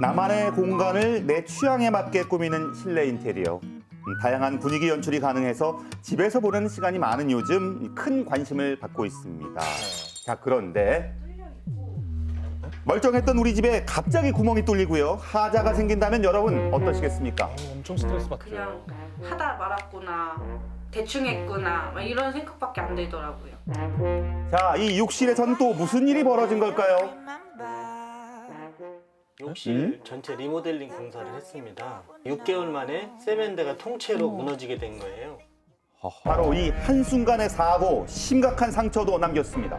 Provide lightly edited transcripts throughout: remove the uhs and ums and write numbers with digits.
나만의 공간을 내 취향에 맞게 꾸미는 실내 인테리어. 다양한 분위기 연출이 가능해서 집에서 보내는 시간이 많은 요즘 큰 관심을 받고 있습니다. 자, 그런데 멀쩡했던 우리 집에 갑자기 구멍이 뚫리고요. 하자가 생긴다면 여러분 어떠시겠습니까? 엄청 스트레스 받죠. 그냥 하다 말았구나, 대충 했구나, 막 이런 생각밖에 안 들더라고요. 자, 이 욕실에선 또 무슨 일이 벌어진 걸까요? 욕실 전체 리모델링 공사를 했습니다. 6개월 만에 세면대가 통째로 무너지게 된 거예요. 바로 이 한순간의 사고, 심각한 상처도 남겼습니다.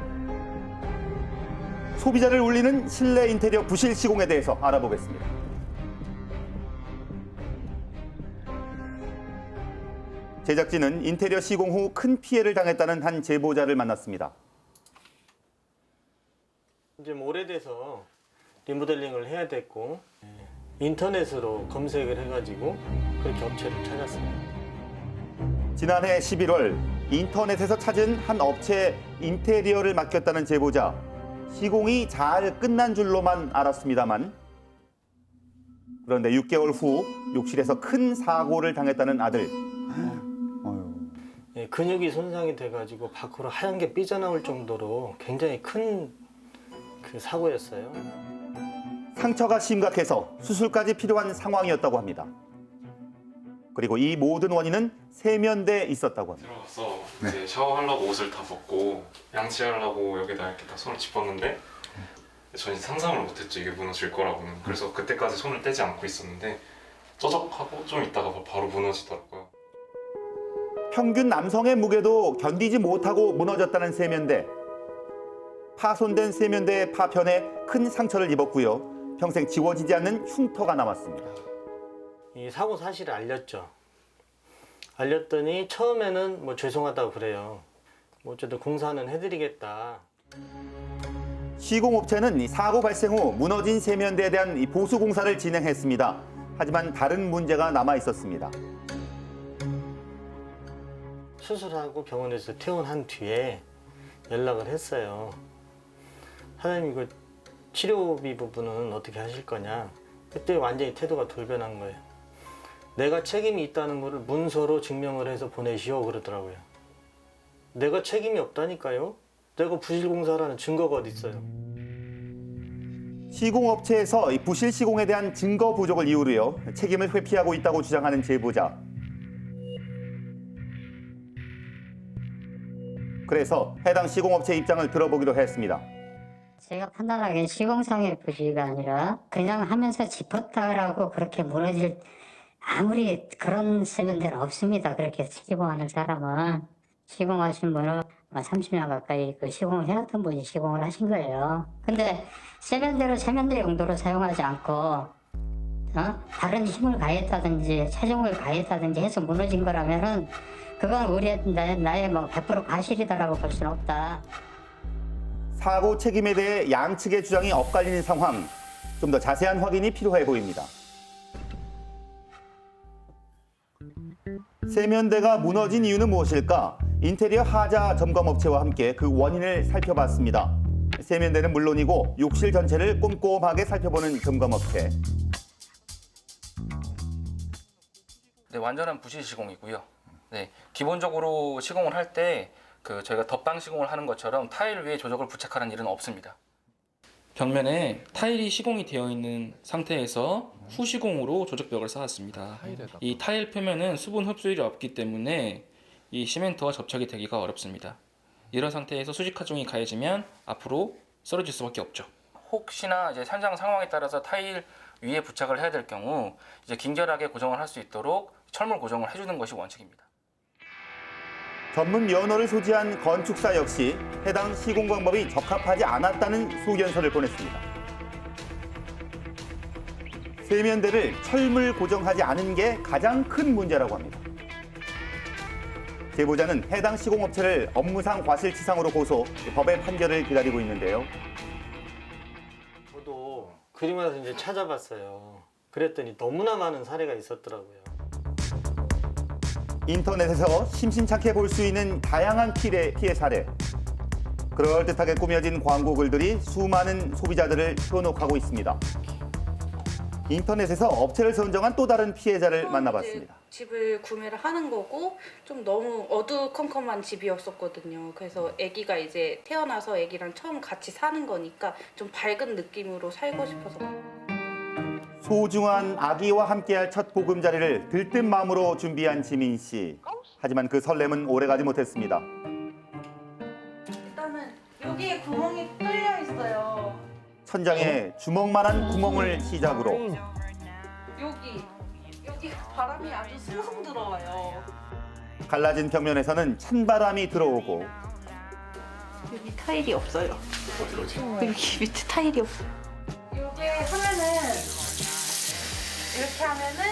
소비자를 울리는 실내 인테리어 부실 시공에 대해서 알아보겠습니다. 제작진은 인테리어 시공 후 큰 피해를 당했다는 한 제보자를 만났습니다. 이제 오래돼서 리모델링을 해야 됐고 인터넷으로 검색을 해가지고 그렇게 업체를 찾았어요. 지난해 11월 인터넷에서 찾은 한 업체에 인테리어를 맡겼다는 제보자. 시공이 잘 끝난 줄로만 알았습니다만 그런데 6개월 후 욕실에서 큰 사고를 당했다는 아들. 근육이 손상이 돼가지고 밖으로 하얀 게 삐져나올 정도로 굉장히 큰 그 사고였어요. 상처가 심각해서 수술까지 필요한 상황이었다고 합니다. 그리고 이 모든 원인은 세면대에 있었다고 합니다. 들어가서 이제 샤워하려고 옷을 다 벗고 양치하려고 여기다 이렇게 다 손을 짚었는데 저는 상상을 못했죠, 이게 무너질 거라고는. 그래서 그때까지 손을 떼지 않고 있었는데 쩌적하고 좀 있다가 바로 무너지더라고요. 평균 남성의 무게도 견디지 못하고 무너졌다는 세면대. 파손된 세면대의 파편에 큰 상처를 입었고요. 평생 지워지지 않는 흉터가 남았습니다. 이 사고 사실을 알렸죠. 알렸더니 처음에는 뭐 죄송하다고 그래요. 뭐 어쨌든 공사는 해드리겠다. 시공업체는 이 사고 발생 후 무너진 세면대에 대한 이 보수 공사를 진행했습니다. 하지만 다른 문제가 남아 있었습니다. 수술하고 병원에서 퇴원한 뒤에 연락을 했어요. 사장님 이거 치료비 부분은 어떻게 하실 거냐. 그때 완전히 태도가 돌변한 거예요. 내가 책임이 있다는 거를 문서로 증명을 해서 보내시오 그러더라고요. 내가 책임이 없다니까요. 내가 부실공사라는 증거가 어디 있어요. 시공업체에서 이 부실 시공에 대한 증거 부족을 이유로요. 책임을 회피하고 있다고 주장하는 제보자. 그래서 해당 시공업체 입장을 들어보기로 했습니다. 제가 판단하기엔 시공상의 부실가 아니라 그냥 하면서 짚었다라고 그렇게 무너질 아무리 그런 세면대는 없습니다. 그렇게 시공하는 사람은 시공하신 분은 30년 가까이 그 시공을 해왔던 분이 시공을 하신 거예요. 근데 세면대를 세면대 용도로 사용하지 않고 다른 힘을 가했다든지 체중을 가했다든지 해서 무너진 거라면은 그건 나의 뭐 100% 과실이다라고 볼 수는 없다. 사고 책임에 대해 양측의 주장이 엇갈리는 상황. 좀 더 자세한 확인이 필요해 보입니다. 세면대가 무너진 이유는 무엇일까? 인테리어 하자 점검업체와 함께 그 원인을 살펴봤습니다. 세면대는 물론이고 욕실 전체를 꼼꼼하게 살펴보는 점검업체. 네, 완전한 부실 시공이고요. 네, 기본적으로 시공을 할 때 저희가 덧방 시공을 하는 것처럼 타일 위에 조적을 부착하는 일은 없습니다. 벽면에 타일이 시공이 되어 있는 상태에서 후시공으로 조적벽을 쌓았습니다. 이 타일 표면은 수분 흡수율이 없기 때문에 이 시멘트와 접착이 되기가 어렵습니다. 이런 상태에서 수직하중이 가해지면 앞으로 쓰러질 수밖에 없죠. 혹시나 이제 현장 상황에 따라서 타일 위에 부착을 해야 될 경우 이제 긴결하게 고정을 할 수 있도록 철물 고정을 해주는 것이 원칙입니다. 전문 면허를 소지한 건축사 역시 해당 시공 방법이 적합하지 않았다는 소견서를 보냈습니다. 세면대를 철물 고정하지 않은 게 가장 큰 문제라고 합니다. 제보자는 해당 시공업체를 업무상 과실치상으로 고소, 법의 판결을 기다리고 있는데요. 저도 그리고 나서 이제 찾아봤어요. 그랬더니 너무나 많은 사례가 있었더라고요. 인터넷에서 심심찮게 볼 수 있는 다양한 피해 사례. 그럴듯하게 꾸며진 광고 글들이 수많은 소비자들을 현혹하고 있습니다. 인터넷에서 업체를 선정한 또 다른 피해자를 만나봤습니다. 집을 구매를 하는 거고 좀 너무 어두컴컴한 집이었었거든요. 그래서 아기가 이제 태어나서 아기랑 처음 같이 사는 거니까 좀 밝은 느낌으로 살고 싶어서. 소중한 아기와 함께할 첫 보금자리를 들뜬 마음으로 준비한 지민 씨. 하지만 그 설렘은 오래가지 못했습니다. 일단은 여기에 구멍이 뚫려 있어요. 천장에 주먹만한 구멍을 시작으로 여기 바람이 아주 숭숭 들어와요. 갈라진 벽면에서는 찬바람이 들어오고 여기 타일이 없어요. 어디? 여기 밑에 타일이 없어. 이게 하면은 이렇게 하면은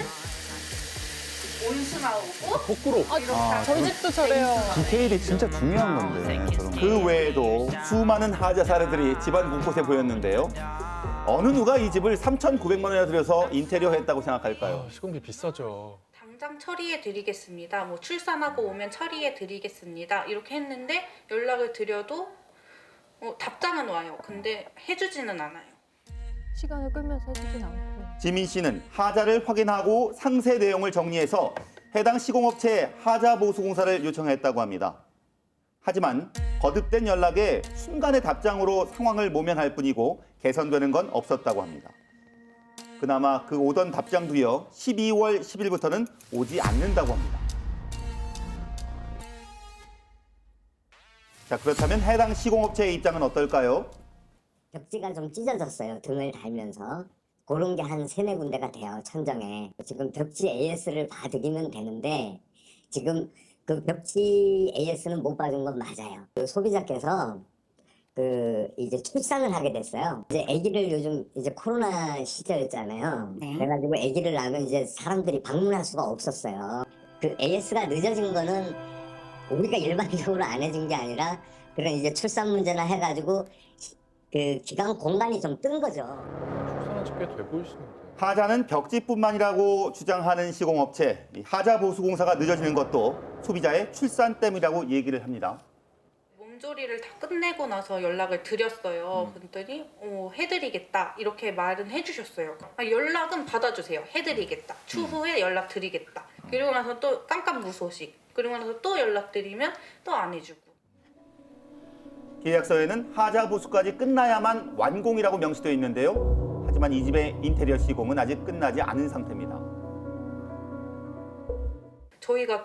온수 나오고 거꾸로. 이렇게 하면 저희 집도 저래요. 디테일이 진짜 중요한 건데. 저런 거. 그 외에도 수많은 하자 사례들이 집안 곳곳에 보였는데요. 어느 누가 이 집을 3,900만 원이나 들여서 인테리어 했다고 생각할까요? 시공비 비싸죠. 당장 처리해 드리겠습니다. 뭐 출산하고 오면 처리해 드리겠습니다. 이렇게 했는데 연락을 드려도 답장은 와요. 근데 해주지는 않아요. 시간을 끌면서 해주진 않고. 지민 씨는 하자를 확인하고 상세 내용을 정리해서 해당 시공업체에 하자 보수 공사를 요청했다고 합니다. 하지만 거듭된 연락에 순간의 답장으로 상황을 모면할 뿐이고 개선되는 건 없었다고 합니다. 그나마 그 오던 답장도요 12월 10일부터는 오지 않는다고 합니다. 자, 그렇다면 해당 시공업체의 입장은 어떨까요? 벽지가 좀 찢어졌어요. 등을 달면서. 그런 게 한 3-4군데가 돼요. 천정에. 지금 벽지 AS를 봐드리면 되는데 지금 그 벽지 AS는 못 봐준 건 맞아요. 그 소비자께서 이제 출산을 하게 됐어요. 이제 아기를 요즘 이제 코로나 시절이었잖아요. 그래가지고 아기를 낳으면 이제 사람들이 방문할 수가 없었어요. 그 AS가 늦어진 거는 우리가 일반적으로 안 해준 게 아니라 그런 이제 출산 문제나 해가지고 그 기간 공간이 좀 뜬 거죠. 출산한 지 꽤 돼 보이시는데. 하자는 벽지뿐만이라고 주장하는 시공업체. 이 하자 보수 공사가 늦어지는 것도 소비자의 출산 때문이라고 얘기를 합니다. 몸조리를 다 끝내고 나서 연락을 드렸어요. 그랬더니 해드리겠다 이렇게 말은 해주셨어요. 연락은 받아주세요. 해드리겠다. 추후에 연락드리겠다. 그리고 나서 또 깜깜무소식. 그리고 나서 또 연락드리면 또 안 해주고. 계약서에는 하자 보수까지 끝나야만 완공이라고 명시되어 있는데요. 하지만 이 집의 인테리어 시공은 아직 끝나지 않은 상태입니다. 저희가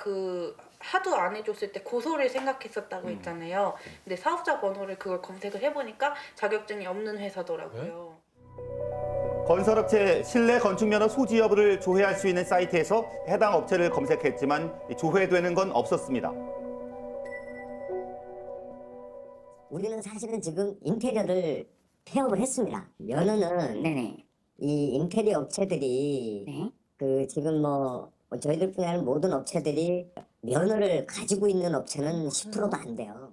하도 안 해줬을 때 고소를 생각했었다고 했잖아요. 근데 사업자 번호를 그걸 검색을 해보니까 자격증이 없는 회사더라고요. 건설업체 실내 건축면허 소지 여부를 조회할 수 있는 사이트에서 해당 업체를 검색했지만 조회되는 건 없었습니다. 우리는 사실은 지금 인테리어를 폐업을 했습니다. 면허는 이 인테리어 업체들이 지금 저희들뿐만 아니라 모든 업체들이 면허를 가지고 있는 업체는 10%도 안 돼요.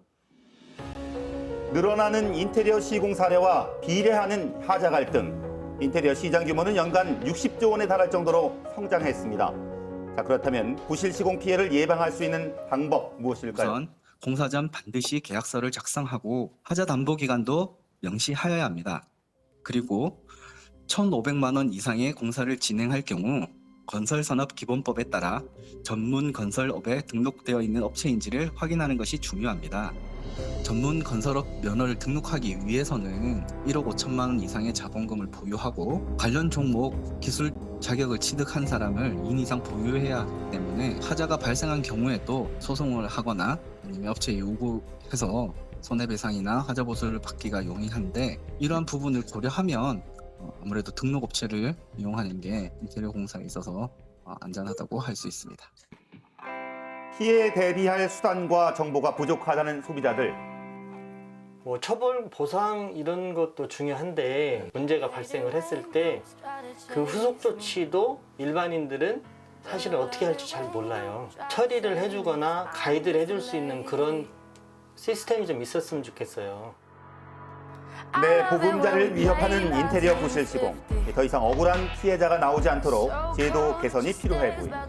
늘어나는 인테리어 시공 사례와 비례하는 하자 갈등. 인테리어 시장 규모는 연간 60조 원에 달할 정도로 성장했습니다. 자, 그렇다면 부실 시공 피해를 예방할 수 있는 방법 무엇일까요? 우선 공사 전 반드시 계약서를 작성하고 하자 담보 기간도 명시하여야 합니다. 그리고 1,500만 원 이상의 공사를 진행할 경우 건설산업기본법에 따라 전문 건설업에 등록되어 있는 업체인지를 확인하는 것이 중요합니다. 전문 건설업 면허를 등록하기 위해서는 1억 5천만 원 이상의 자본금을 보유하고 관련 종목 기술 자격을 취득한 사람을 2인 이상 보유해야 하기 때문에 하자가 발생한 경우에도 소송을 하거나 아니면 업체에 요구해서 손해배상이나 하자 보수를 받기가 용이한데 이러한 부분을 고려하면 아무래도 등록업체를 이용하는 게 인테리어 공사에 있어서 안전하다고 할 수 있습니다. 피해에 대비할 수단과 정보가 부족하다는 소비자들. 처벌 보상 이런 것도 중요한데 문제가 발생을 했을 때 그 후속 조치도 일반인들은 사실은 어떻게 할지 잘 몰라요. 처리를 해주거나 가이드를 해줄 수 있는 그런 시스템이 좀 있었으면 좋겠어요. 내 보금자리를 위협하는 인테리어 부실 시공. 더 이상 억울한 피해자가 나오지 않도록 제도 개선이 필요해 보입니다.